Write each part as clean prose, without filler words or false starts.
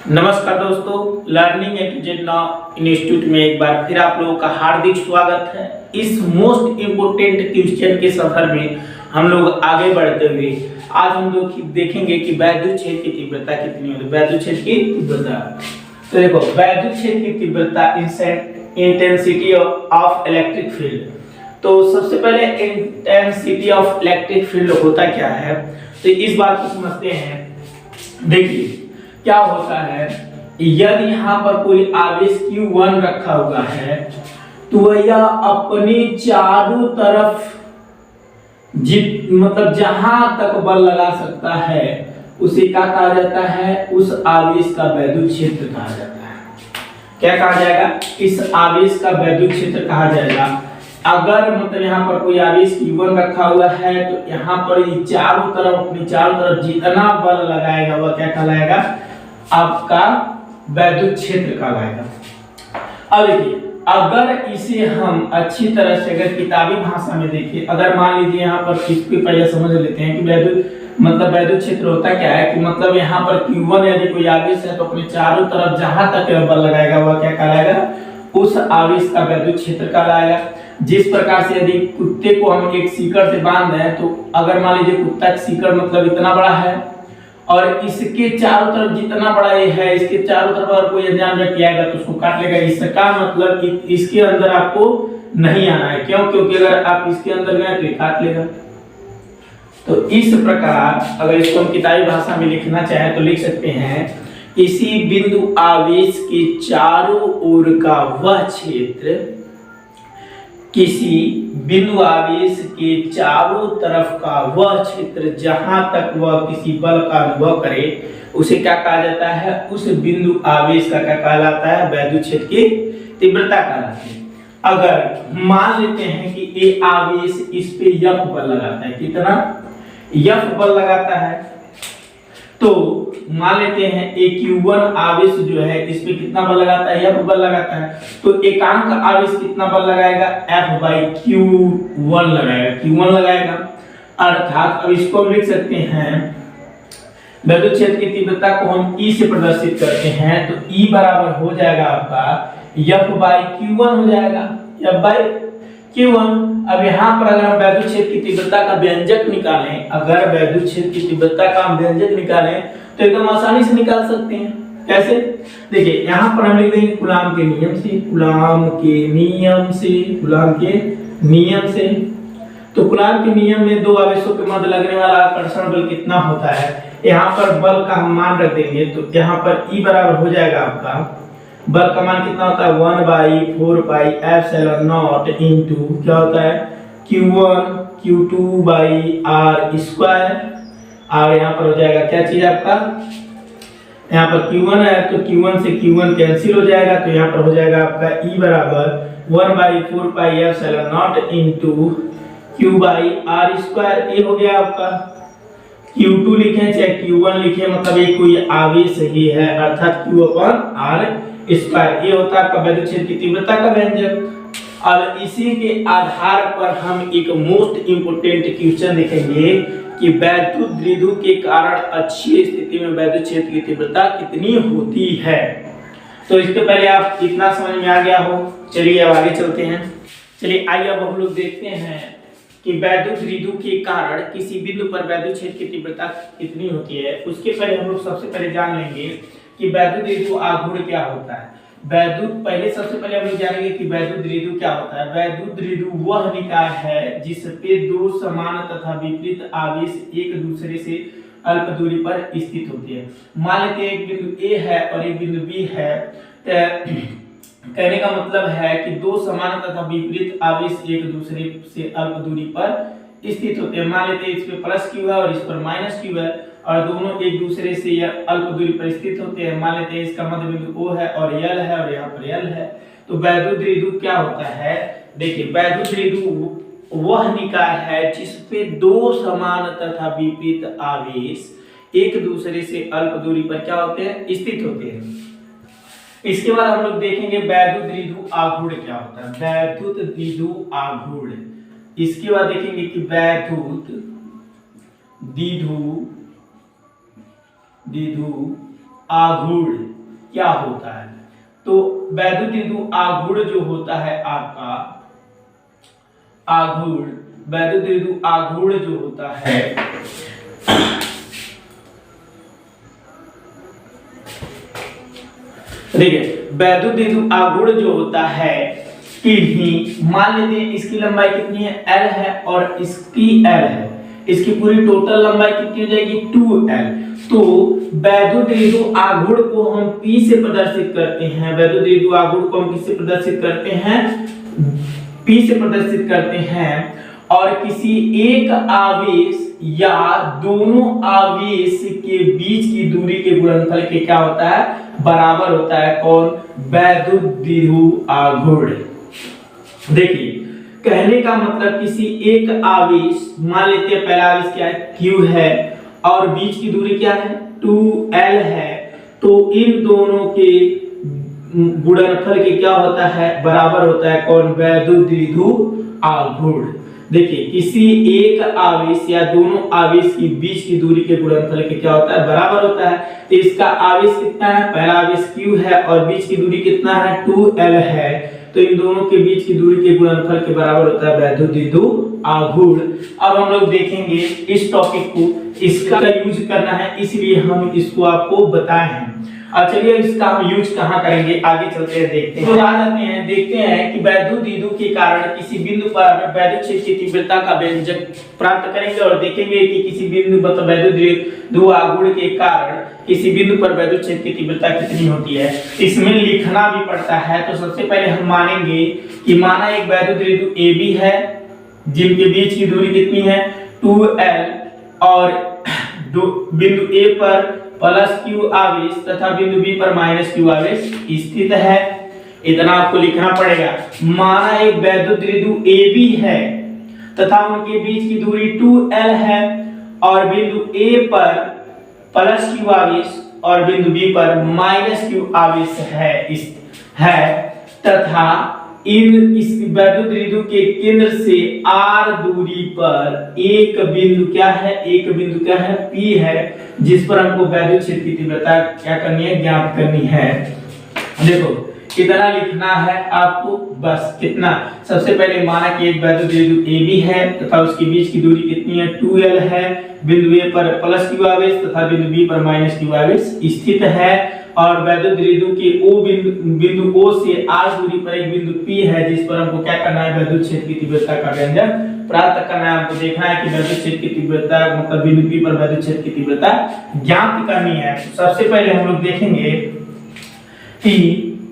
नमस्कार दोस्तों, learning at Z now institute में एक बार फिर आप लोगों का हार्दिक स्वागत है। इस मोस्ट इम्पोर्टेंट क्वेश्चन के सफर में हम लोग आगे बढ़ते हुए आज हम लोग देखेंगे कि वैद्युत क्षेत्र की तीव्रता कितनी होती है। वैद्युत क्षेत्र की तीव्रता, तो देखो वैद्युत क्षेत्र की तीव्रता इंटेंसिटी ऑफ इलेक्ट्रिक फील्ड। तो सबसे पहले इंटेंसिटी ऑफ इलेक्ट्रिक फील्ड होता क्या है, तो इस बात को समझते हैं। देखिए क्या होता है, यदि यहाँ पर कोई आवेश Q1 रखा हुआ है तो यह अपने चारों तरफ मतलब जहां तक बल लगा सकता है उसे क्या कहा जाता है, उस आवेश का वैद्युत क्षेत्र कहा जाता है। क्या कहा जाएगा, इस आवेश का वैद्युत क्षेत्र कहा जाएगा। अगर मतलब यहाँ पर कोई आवेश Q1 रखा हुआ है तो यहाँ पर ये चारों तरफ जितना बल लगाएगा वह क्या कहलाएगा, आपका वैद्युत क्षेत्र कहलाएगा। अब देखिए, अगर इसे हम अच्छी तरह से अगर किताबी भाषा में देखें, अगर मान लीजिए यहाँ पर इसको पहले समझ लेते हैं कि वैद्युत क्षेत्र होता क्या है कि मतलब यहाँ पर Q1 यदि कोई आवेश है तो अपने चारों तरफ जहां तक बल लगाएगा वह क्या कहलाएगा, उस आवेश का वैद्युत क्षेत्र कहलाएगा। जिस प्रकार से यदि कुत्ते को हम एक सीकड़ से बांध दें तो अगर मान लीजिए कुत्ता का सीकड़ मतलब इतना बड़ा है और इसके चारों तरफ जितना बड़ा ये है, इसके चारों तरफ अगर कोई अनजान व्यक्ति आएगा तो उसको काट लेगा। इसका मतलब इसके अंदर आपको नहीं आना है। क्यों? क्योंकि अगर आप इसके अंदर गए तो ये काट लेगा। तो इस प्रकार अगर इसको हम किताबी भाषा में लिखना चाहें तो लिख सकते हैं, इसी बिंदु आवेश के चारों ओर का वह क्षेत्र, किसी बिंदु आवेश के चारों तरफ का वह क्षेत्र जहां तक वह किसी बल का अनुभव करे उसे क्या कहा जाता है, उस बिंदु आवेश का क्या कहलाता है, वैद्युत क्षेत्र की तीव्रता कहलाती है। अगर मान लेते हैं कि ये आवेश इस पे F बल लगाता है, कितना F बल लगाता है, तो मान लेते हैं एक Q1 आवेश जो है इस पे कितना बल लगाता है, F बल लगाता है। तो एकांक आवेश कितना बल लगाएगा, F/Q1 लगाएगा, Q1 लगाएगा। अर्थात अब इसको लिख सकते हैं, वैद्युत क्षेत्र की तीव्रता को हम E से प्रदर्शित करते हैं तो E बराबर हो जाएगा आपका F/Q1 हो जाएगा, F/Q1। अब यहाँ पर अगर हम वैद्युत क्षेत्र की तीव्रता का व्यंजक निकालें, अगर वैद्युत क्षेत्र की तीव्रता का हम व्यंजक निकालें तो एकदम आसानी से निकाल सकते हैं। कैसे? देखिए यहाँ पर हम लिख देंगे कूलॉम के नियम से। तो कूलॉम के नियम में दो आवेशों के मध्य लगने वाला आकर्षण बल कितना होता है, यहाँ पर बल का हम मान रख देंगे। तो यहाँ पर E बराबर हो जाएगा आपका, बल का मान कितना होता है, 1/4πε0 इंटू क्या होता है, Q1 Q2/r²। और यहाँ पर हो जाएगा क्या चीज आपका, यहाँ पर Q1 है तो Q1 से Q1 कैंसिल हो जाएगा। तो यहाँ पर हो जाएगा आपका E बराबर 1/4πε0 इंटू Q/r²। ये हो गया आपका। Q2 लिखें चाहे Q1 लिखें, मतलब ये कोई आवेश ही है, अर्थात Q/r²। ये होता है आपका वैद्युत क्षेत्र की तीव्रता का व्यंजक। और इसी के आधार पर हम एक मोस्ट इंपोर्टेंट क्वेश्चन देखेंगे कि वैद्युत द्विध्रुव के कारण अच्छी स्थिति में वैद्युत क्षेत्र की तीव्रता कितनी होती है। तो इसके पहले आप इतना समझ में आ गया हो, चलिए अब आगे चलते हैं। चलिए आइए अब हम लोग देखते हैं कि वैद्युत द्विध्रुव के कारण किसी बिंदु पर वैद्युत क्षेत्र की तीव्रता कितनी होती है। उसके पहले हम लोग सबसे पहले जान लेंगे कि वैद्युत द्विध्रुव आघूर्ण क्या होता है। सबसे पहले हम लोग जानेंगे कि वैद्युत द्विध्रुव क्या होता है। वैद्युत द्विध्रुव वह निकाय है जिस पे दो समान तथा विपरीत आवेश एक दूसरे से अल्प दूरी पर स्थित होते हैं। मान लेते हैं एक बिंदु A है और एक बिंदु B है। कहने का मतलब है कि दो समान तथा विपरीत आवेश एक दूसरे से अल्प दूरी पर स्थित होते हैं। मान लेते हैं इस पे प्लस Q है और इस पर माइनस Q है और दोनों एक दूसरे से अल्प दूरी पर स्थित होते हैं। मान लेते हैं इसका मध्य बिंदु O है और L है और यहाँ पर L है। तो वैद्युत द्विध्रुव क्या होता है, देखिए वैद्युत द्विध्रुव वह निकाय है जिसपे दो समान तथा विपरीत आवेश एक दूसरे से अल्प दूरी पर क्या होते हैं, स्थित होते हैं। इसके बाद हम लोग देखेंगे वैद्युत द्विध्रुव आघूर्ण क्या होता है, वैद्युत द्विध्रुव आघूर्ण। इसके बाद देखेंगे कि वैद्युत द्विध्रुव आघूर्ण क्या होता है। तो वैद्युत द्विध्रुव आघूर्ण जो होता है आपका आघूर्ण, वैद्युत द्विध्रुव आघूर्ण जो होता है देखिए, वैद्युत द्विध्रुव आघूर्ण जो होता है कि मान लेते हैं इसकी लंबाई कितनी है L है और इसकी L है, इसकी पूरी टोटल लंबाई कितनी हो जाएगी 2L। तो वैद्युत द्विध्रुव आघूर्ण को हम P से प्रदर्शित करते हैं, वैद्युत द्विध्रुव आघूर्ण को हम किससे प्रदर्शित करते हैं, P से प्रदर्शित करते हैं। और किसी एक आवेश या दोनों आवेश के बीच की दूरी के गुणनफल के क्या होता है, बराबर होता है कौन, वैद्युत द्विध्रुव आघूर्ण। देखिए कहने का मतलब किसी एक आवेश, मान लेते हैं पहला आवेश क्या है Q है और बीच की दूरी क्या है 2L है, तो इन दोनों के गुणनफल के क्या होता है, बराबर होता है कौन, वैद्युत द्विध्रुव आघूर्ण। देखिए किसी एक आवेश या दोनों आवेश के बीच की दूरी के गुणनफल के क्या होता है, बराबर होता है। तो इसका आवेश कितना है, पहला आवेश Q है और बीच की दूरी कितना है 2L है, तो इन दोनों के बीच की दूरी के गुणनफल के बराबर होता है वैद्युत द्विध्रुव आघूर्ण। अब हम लोग देखेंगे इस टॉपिक को, इसका यूज करना है इसलिए हम इसको आपको बताए हैं। चलिए इसका हम यूज कहां करेंगे, आगे चलते हैं देखते हैं। तो आ जाते हैं, देखते हैं कि वैद्युत द्विध्रुव के कारण किसी बिंदु पर वैद्युत क्षेत्र की तीव्रता का व्यंजक प्राप्त करेंगे और देखेंगे कि किसी बिंदु पर वैद्युत द्विध्रुव आघूर्ण के कारण किसी बिंदु पर वैद्युत क्षेत्र की तीव्रता कितनी होती है। इसमें लिखना भी पड़ता है। तो सबसे पहले हम मानेंगे कि माना एक वैद्युत द्विध्रुव AB है जिनके बीच की दूरी कितनी है 2L और बिंदु A पर +Q आवेश तथा बिंदु B पर -Q आवेश स्थित है। इतना आपको लिखना पड़ेगा। माना एक वैद्युत द्विध्रुव AB है तथा उनके बीच की दूरी 2L है और बिंदु A पर +Q आवेश और बिंदु B पर -Q आवेश है तथा इस वैद्युत द्विध्रुव के केंद्र से r दूरी पर एक बिंदु क्या है, एक बिंदु क्या है P है, जिस पर हमको वैद्युत क्षेत्र की तीव्रता क्या करनी है, ज्ञात करनी है। देखो कितना लिखना है आपको, बस कितना, सबसे पहले माना कि एक वैद्युत द्विध्रुव AB है तथा उसके बीच की दूरी कितनी है 2L है, बिंदु A पर +Q आवेश तथा बिंदु B पर -Q आवेश स्थित है और वैद्युत द्विध्रुव के बिंदु O से r दूरी पर एक बिंदु P है जिस पर हमको क्या करना है, वैद्युत क्षेत्र की तीव्रता का व्यंजक प्राप्त करना है। हमको देखना है कि वैद्युत क्षेत्र की तीव्रता मतलब बिंदु P पर वैद्युत क्षेत्र की तीव्रता ज्ञात करनी है। सबसे पहले हम लोग देखेंगे कि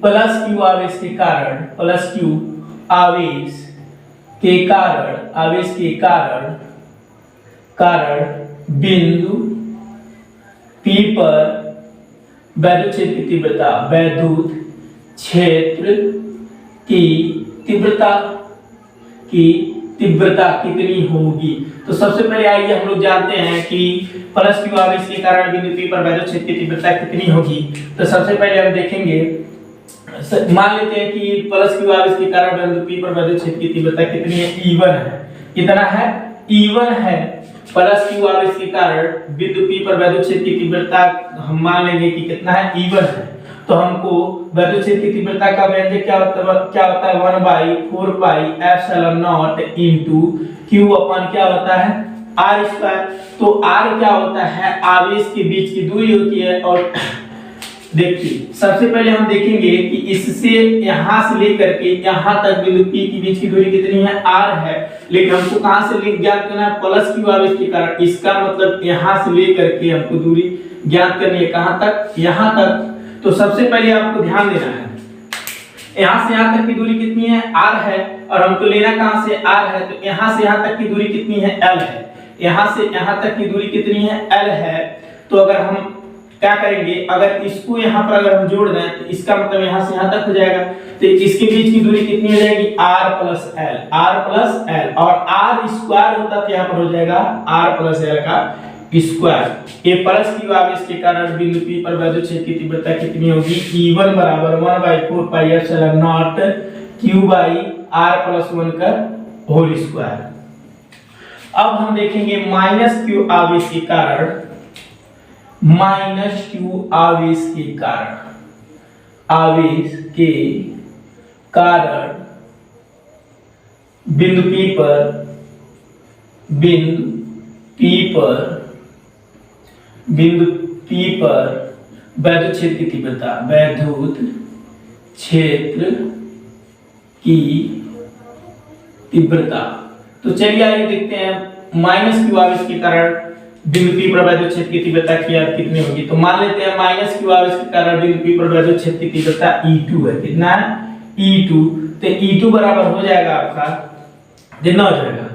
+Q आवेश के कारण, +Q आवेश के कारण बिंदु P पर वैद्युत क्षेत्र की तीव्रता, वैद्युत क्षेत्र की तीव्रता कितनी होगी। तो सबसे पहले आइए हम लोग जानते हैं कि +Q आवेश के कारण बिंदु P पर वैद्युत क्षेत्र की तीव्रता कितनी होगी। तो सबसे पहले हम देखेंगे, मान लेते हैं कि +Q आवेश के कारण बिंदु P पर वैद्युत क्षेत्र की तीव्रता कितनी है, E1 है। कितना है, E1 है। +Q आवेश के कारण बिंदु P पर वैद्युत क्षेत्र की तीव्रता हम मान लेंगे कि कितना है, E1 है। तो हमको वैद्युत क्षेत्र की तीव्रता का व्यंजक क्या होता है 1/4πε0 इनटू Q अपन क्या होता है r²। तो r क्या होता है, आवेश के बीच की दूरी होती है। और देखिए सबसे पहले हम देखेंगे कि इससे यहां से लेकर के यहां तक बिंदु P की बीच की दूरी कितनी है, r है। लेकिन हमको कहां से लिख ज्ञात करना है, +Q आवेश के कारण। इसका मतलब यहां से लेकर के हमको दूरी ज्ञात करनी है, कहां तक, यहां तक। तो सबसे पहले आपको ध्यान देना है, यहां से यहां तक की दूरी कितनी है, r है, और हमको लेना कहां से, r है। तो यहां से यहां तक की दूरी कितनी है, l है। यहां से यहां तक की दूरी कितनी है, l है। तो अगर हम क्या करेंगे, अगर इसको यहाँ पर अगर हम जोड़ दें तो इसका मतलब यहाँ से यहाँ तक हो जाएगा। तो इसके बीच की दूरी कितनी हो जाएगी, r + l, और r² होता तो यहाँ पर हो जाएगा r + l का स्क्वायर। ये +Q आवेश के कारण बिंदु P पर वैद्युत क्षेत्र की तीव्रता कितनी होगी, E1 = 1/4πε0 Q/r+1 का होल स्क्वायर। अब हम देखेंगे -Q आवेश के कारण, -Q आवेश के कारण आवेश के कारण बिंदु P पर वैद्युत क्षेत्र की तीव्रता तो चलिए आइए देखते हैं माइनस क्यू आवेश के कारण बिंदु P पर वैद्युत क्षेत्र की तीव्रता कितनी होगी। तो मान लेते हैं माइनस क्यू आवेश के कारण बिंदु P पर वैद्युत क्षेत्र की तीव्रता E2 है। कितना है? E2। तो E2 बराबर हो जाएगा आपका, कितना हो जाएगा,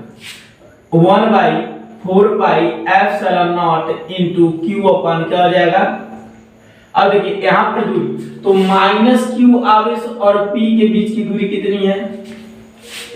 1/4 पाई epsilon not into Q upon क्या हो जाएगा। अब देखिए यहाँ पर दूरी, तो माइनस क्यू आवेश और P के बीच की दूरी कितनी है,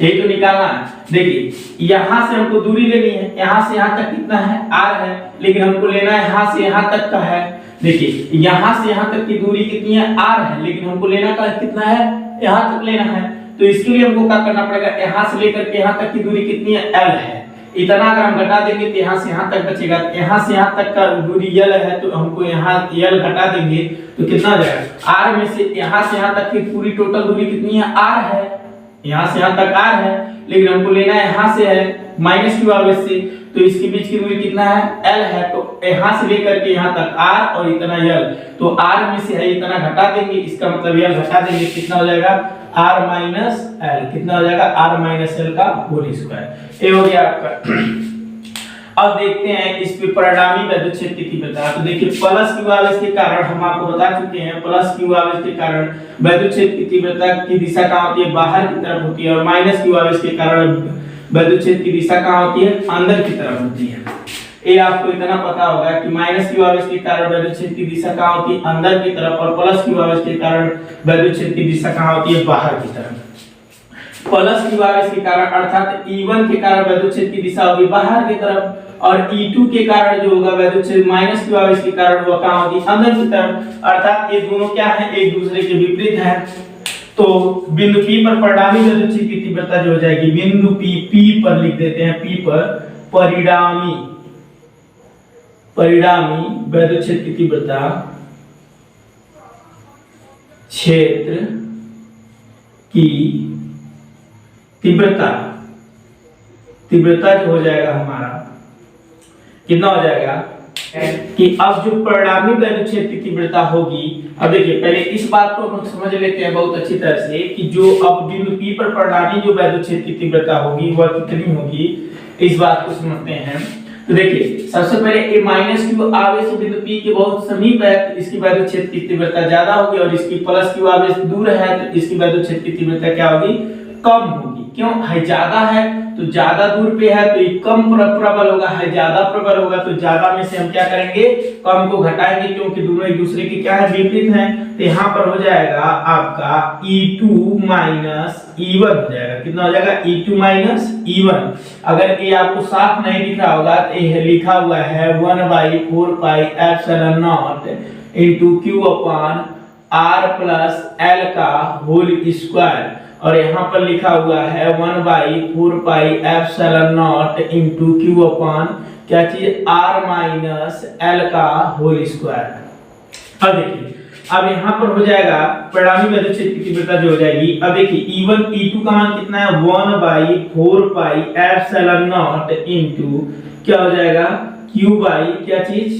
यही तो निकालना है। देखिए यहां से हमको दूरी लेनी है, यहां से यहां तक कितना है, r है, लेकिन हमको लेना है यहां से यहां तक का है। देखिए यहां से यहां तक की दूरी कितनी है, r है, लेकिन हमको लेना का कितना है, यहां तक लेना है। तो इसके लिए हमको क्या करना पड़ेगा, यहां से लेकर के यहां तक की दूरी कितनी है, l है। इतना अगर हम घटा देंगे तो यहां से यहां तक बचेगा। यहां से यहां तक का दूरी l है, तो हमको यहां l घटा देंगे तो कितना हो जाएगा, r में से यहां तक की पूरी टोटल दूरी कितनी है, r है। यहां से यहां तक r है, लेकिन हमको लेना है यहां से है माइनस क्यू आवेश से, तो इसके बीच की दूरी कितना है, l है। तो यहां से लेकर के यहां तक r और इतना l, तो r में से है इतना घटा देंगे, इसका मतलब l घटा देंगे, कितना हो जाएगा, r माइनस l। कितना हो जाएगा, r माइनस l का होल स्क्वायर। ये हो गया आपका। अब देखते हैं इस पे परिणामी वैद्युत क्षेत्र की तीव्रता। तो देखिए प्लस क्यू आवेश के कारण हम आपको बता चुके हैं, प्लस क्यू आवेश के कारण वैद्युत क्षेत्र की तीव्रता की दिशा कहां होती है, बाहर की तरफ होती है, और माइनस क्यू आवेश के कारण वैद्युत क्षेत्र की दिशा कहां होती है, अंदर की तरफ होती है। ये आपको इतना पता होगा कि माइनस क्यू आवेश के कारण वैद्युत क्षेत्र की दिशा कहां होती है, अंदर की तरफ, और प्लस क्यू आवेश के कारण वैद्युत क्षेत्र की दिशा कहां होती है, बाहर की तरफ। प्लस क्यू आवेश के कारण अर्थात E1 के कारण वैद्युत क्षेत्र की दिशा होगी बाहर की तरफ, और E2 के कारण जो होगा वैद्युत क्षेत्र माइनस क्यू आवेश के कारण वो कहां होगी, अंदर की तरफ। अर्थात ये दोनों क्या है, एक दूसरे के विपरीत हैं। तो बिंदु P पर परिणामी वैद्युत क्षेत्र की तीव्रता जो हो जाएगी, बिंदु P पर लिख देते हैं, P पर परिणामी वैद्युत क्षेत्र की तीव्रता, क्षेत्र की तीव्रता जो हो जाएगा हमारा, कितना हो जाएगा कि अब जो परिणामी वैद्युत क्षेत्र की तीव्रता होगी। अब देखिए पहले इस बात को हम समझ लेते हैं बहुत अच्छी तरह से कि जो अब बिंदु P पर परिणामी जो वैद्युत क्षेत्र की तीव्रता होगी वह कितनी होगी, इस बात को समझते हैं। तो देखिए सबसे पहले ये माइनस क्यू आवेश बिंदु P के बहुत समीप है, तो इसकी वैद्युत क्षेत्र की तीव्रता ज्यादा होगी, और इसकी प्लस क्यू आवेश दूर है, तो इसकी वैद्युत क्षेत्र की तीव्रता क्या होगी, कम होगी। क्यों है, ज्यादा है तो ज्यादा दूर पे है तो ये कम प्रबल होगा, है ज्यादा प्रबल होगा तो ज्यादा में से हम क्या करेंगे, कम को घटाएंगे, क्योंकि दोनों एक दूसरे के क्या है, विपरीत हैं। तो यहाँ पर हो जाएगा आपका E2 माइनस E1 हो जाएगा। कितना हो जाएगा, E2 माइनस E1। अगर ये आपको साफ नहीं दिख रहा होगा तो ये लिखा हुआ है 1/4 पाई epsilon not into Q upon R plus L का होल स्क्वायर, और यहाँ पर लिखा हुआ है 1/4 पाई epsilon not into Q upon क्या चीज, R माइनस L का होल स्क्वायर। अब देखिए अब यहाँ पर हो जाएगा परिणामी वैद्युत क्षेत्र की तीव्रता जो हो जाएगी। अब देखिए E1 E2 का मान कितना है, 1/4 पाई एप्सिलॉन नॉट इनटू क्या हो जाएगा, Q बाई क्या चीज,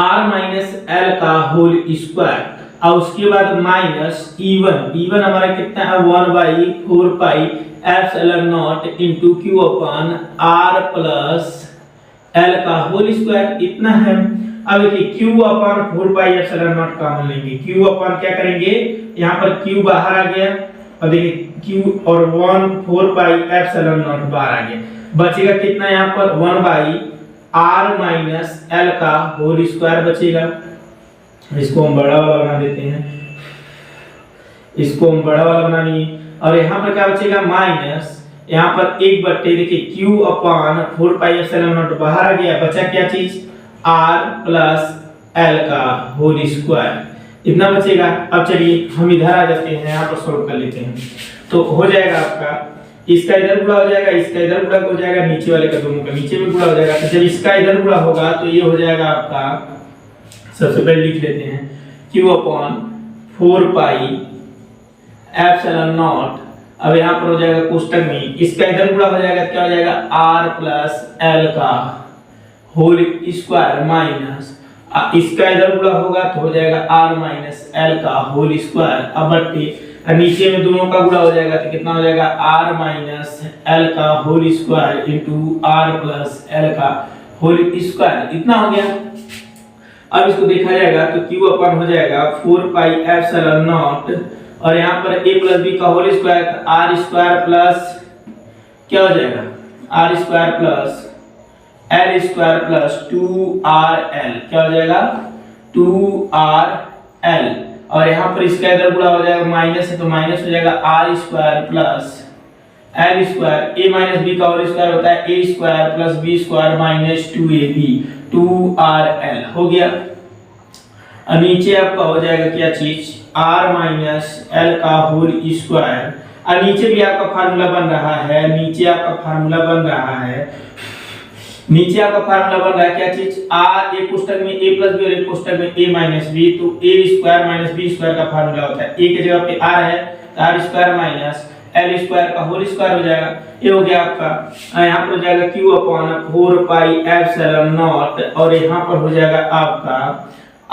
R माइनस L का होल स्क्वायर, और उसके बाद माइनस E1 हमारा कितना है, 1/4 पाई epsilon not into Q upon R plus L का होल स्क्वायर, इतना है। अब देखिए Q upon 4 pi epsilon not common लेंगे, Q अपॉन क्या करेंगे, यहाँ पर Q बाहर आ गया, और देखिए Q और 1/4 पाई एप्सिलॉन नॉट बाहर आ गया, बचेगा कितना यहाँ पर 1/R माइनस L का होल स्क्वायर बचेगा। इसको हम बड़ा वाला बना देते हैं, इसको हम बड़ा वाला बना लिए, और यहाँ पर क्या बचेगा, माइनस यहाँ पर 1/, देखिए Q upon 4 pi epsilon not बाहर आ गया, बचा क्या चीज, R प्लस L का होल स्क्वायर, इतना बचेगा। अब चलिए हम इधर आ जाते हैं, यहाँ पर सॉल्व कर लेते हैं। तो हो जाएगा आपका, इसका इधर गुणा हो जाएगा, इसका इधर गुणा हो जाएगा, नीचे वाले का दोनों का नीचे में गुणा हो जाएगा। तो जब इसका इधर गुणा होगा तो ये हो जाएगा आपका, सबसे पहले लिख लेते हैं Q upon 4 pi epsilon not. अब यहाँ पर हो जाएगा कोष्टक में, इसका इधर गुणा हो जाएगा, क्या हो जाएगा r प्लस एल का होल स्क्वायर माइनस इसका इधर गुणा होगा तो हो जाएगा r माइनस एल का होल स्क्वायर। अब बट्टे नीचे में दोनों का गुणा हो जाएगा तो कितना हो जाएगा r माइनस एल का whole square into r plus L का होल स्क्वायर, इतना हो गया। अब इसको देखा जाएगा तो q अपन हो जाएगा 4 पाई एप्सिलॉन नॉट और यहाँ पर a प्लस b का whole square r square plus क्या हो जाएगा r square plus l square plus 2rl, क्या हो जाएगा 2rl। और यहाँ पर इसका इधर गुणा हो जाएगा, माइनस है तो माइनस हो जाएगा r square plus l square, a minus b का होल स्क्वायर होता है a square plus b square minus 2ab 2rl हो गया। और नीचे आपका हो जाएगा क्या चीज r माइनस l का होल स्क्वायर। और नीचे भी आपका फार्मूला बन रहा है, नीचे आपका फार्मूला बन रहा है क्या चीज r, एक पुस्तक में a प्लस बी और एक पुस्तक में a माइनस बी, तो a square minus b square का फार्मूला होता है। a की जगह पे r है तो r square minus l square का होल स्क्वायर हो जाएगा, ये हो गया आपका। यहाँ पर हो जाएगा q upon 4 pi epsilon not और यहाँ पर हो जाएगा आपका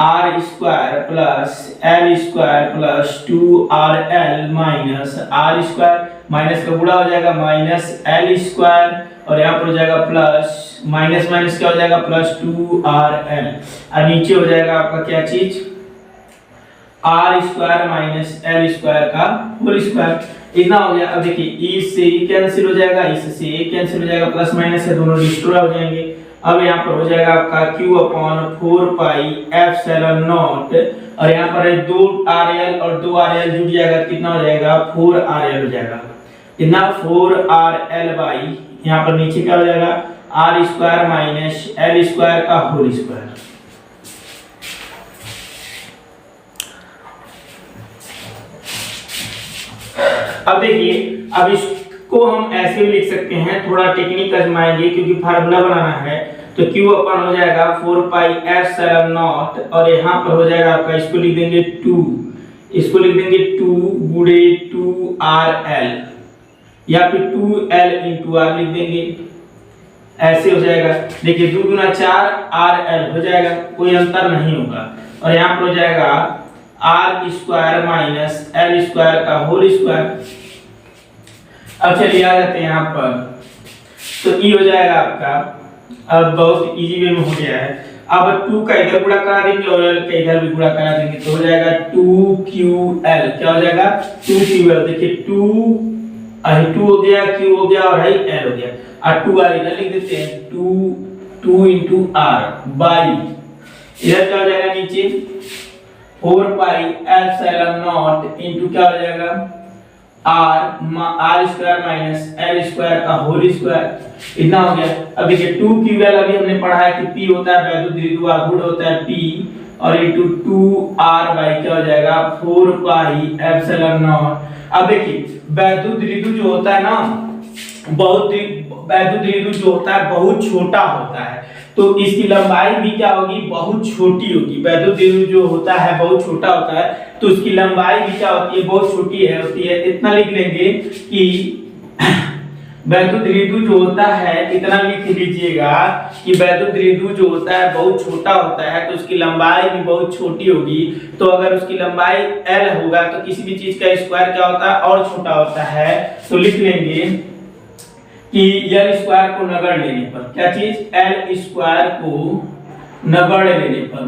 r square plus l square plus 2rl minus r square, minus का गुणा हो जाएगा माइनस l स्क्वायर और यहाँ पर हो जाएगा प्लस माइनस माइनस क्या हो जाएगा प्लस 2rl। और नीचे हो जाएगा आपका क्या चीज r square minus l square का होल स्क्वायर, इतना हो गया। अब देखिए e से e कैंसिल हो जाएगा, इससे e कैंसिल हो जाएगा, प्लस माइनस से दोनों डिस्ट्रॉय हो जाएंगे। अब यहाँ पर हो जाएगा आपका q upon 4 pi epsilon not और यहाँ पर 2rl और 2rl जुड़ जाएगा, कितना हो जाएगा 4rl हो जाएगा, कितना 4rl बाई यहाँ पर नीचे क्या हो जाएगा r square minus l square का होल स्क्वायर। अब देखिए, अब इसको हम ऐसे भी लिख सकते हैं, थोड़ा टेक्निक आजमाएंगे क्योंकि फार्मूला बनाना है। तो q अपन हो जाएगा 4 पाई एप्सिलॉन नॉट और यहाँ पर हो जाएगा आपका, इसको लिख देंगे 2, इसको लिख देंगे 2 गुणे 2rl या फिर 2l इंटू r लिख देंगे, ऐसे हो जाएगा। देखिए 2 गुना 4 rl हो जाएगा, कोई अंतर नहीं होगा। और यहाँ पर हो जाएगा r square minus l square का होल स्क्वायर। अब चलिए आ जाते हैं यहाँ पर, तो e हो जाएगा आपका, अब बहुत इजी वे में हो गया है। अब 2 का इधर गुणा करा देंगे और l का इधर भी गुणा करा देंगे तो हो जाएगा 2ql, क्या हो जाएगा 2ql। देखिए 2 हो गया, q हो गया और l हो गया, और 2r इधर लिख देते हैं, 2 into r बाई इधर क्या हो जाएगा नीचे 4 पाई एप्सिलॉन नॉट इंटू क्या हो जाएगा r square minus l square का होल स्क्वायर, इतना हो गया। अब देखिए 2ql अभी हमने पढ़ा है कि p होता है वैद्युत द्विध्रुव आघूर्ण होता है p और इंटू 2r बाई क्या हो जाएगा 4 पाई एप्सिलॉन नॉट। अब देखिए वैद्युत द्विध्रुव जो होता है ना, वैद्युत द्विध्रुव जो होता है बहुत छोटा होता है, तो इसकी लंबाई भी क्या होगी बहुत छोटी होगी। वैद्युत द्विध्रुव जो होता है बहुत छोटा होता है तो उसकी लंबाई भी क्या होती है बहुत छोटी होती है। इतना लिख लेंगे कि वैद्युत द्विध्रुव जो होता है, इतना लिख लीजिएगा कि वैद्युत द्विध्रुव जो होता है बहुत छोटा होता है तो उसकी लंबाई भी बहुत छोटी होगी। तो अगर उसकी लंबाई l होगा तो किसी भी चीज का स्क्वायर क्या होता है और छोटा होता है, तो लिख लेंगे कि l स्क्वायर को नगण्य लेने पर, क्या चीज l स्क्वायर को नगण्य लेने पर,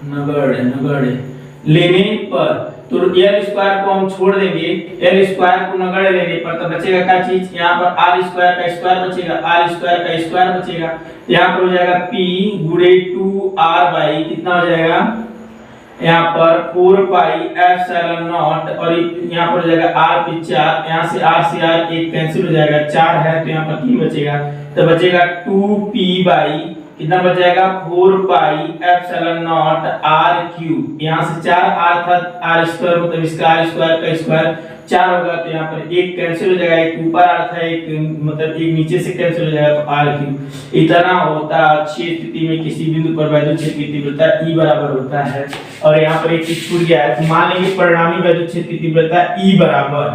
नगण्य लेने पर, तो l स्क्वायर को हम छोड़ देंगे, l स्क्वायर को नगण्य लेने पर तो बचेगा क्या चीज, यहाँ पर r स्क्वायर का स्क्वायर बचेगा, r स्क्वायर का स्क्वायर बचेगा, यहाँ पर हो जाएगा p गुणे 2r बाई कितना हो जाएगा यहाँ पर 4 पाई एप्सिलॉन नॉट और यहाँ पर हो जाएगा r पे 4, यहाँ से r एक कैंसिल हो जाएगा, 4 है तो यहाँ पर 3 बचेगा, तो बचेगा 2p बाई कितना बच जाएगा 4 pi epsilon naught R cube. यहाँ से 4 आर था, आर स्क्वायर मतलब इसका आर स्क्वायर का स्क्वायर 4 होगा, तो यहाँ पर एक कैंसिल हो जाएगा, एक ऊपर आर था, एक मतलब एक नीचे से कैंसिल हो जाएगा, तो आर क्यूब। इतना होता अच्छी स्थिति में किसी बिंदु पर वैद्युत क्षेत्र की तीव्रता E बराबर होता है। और यहाँ पर एक चीज छूट गया है, तो मान लेंगे परिणामी वैद्युत क्षेत्र की तीव्रता E बराबर,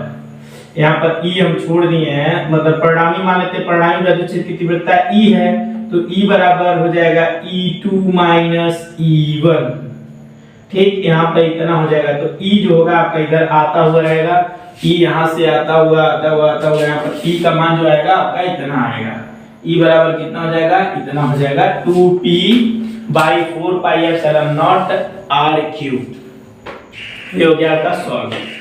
यहाँ पर E हम छोड़ दिए हैं, मतलब परिणामी मान लेते हैं, परिणामी वैद्युत क्षेत्र की तीव्रता E है, तो E बराबर हो जाएगा E2 माइनस E1। ठीक, यहाँ पर इतना हो जाएगा, तो E जो होगा आपका इधर आता हुआ रहेगा, E यहाँ से आता हुआ यहाँ पर E का मान जो आएगा आपका इतना आएगा। E बराबर कितना हो जाएगा, इतना हो जाएगा 2p by 4 pi epsilon not r cube. ये हो गया आपका सॉल्व।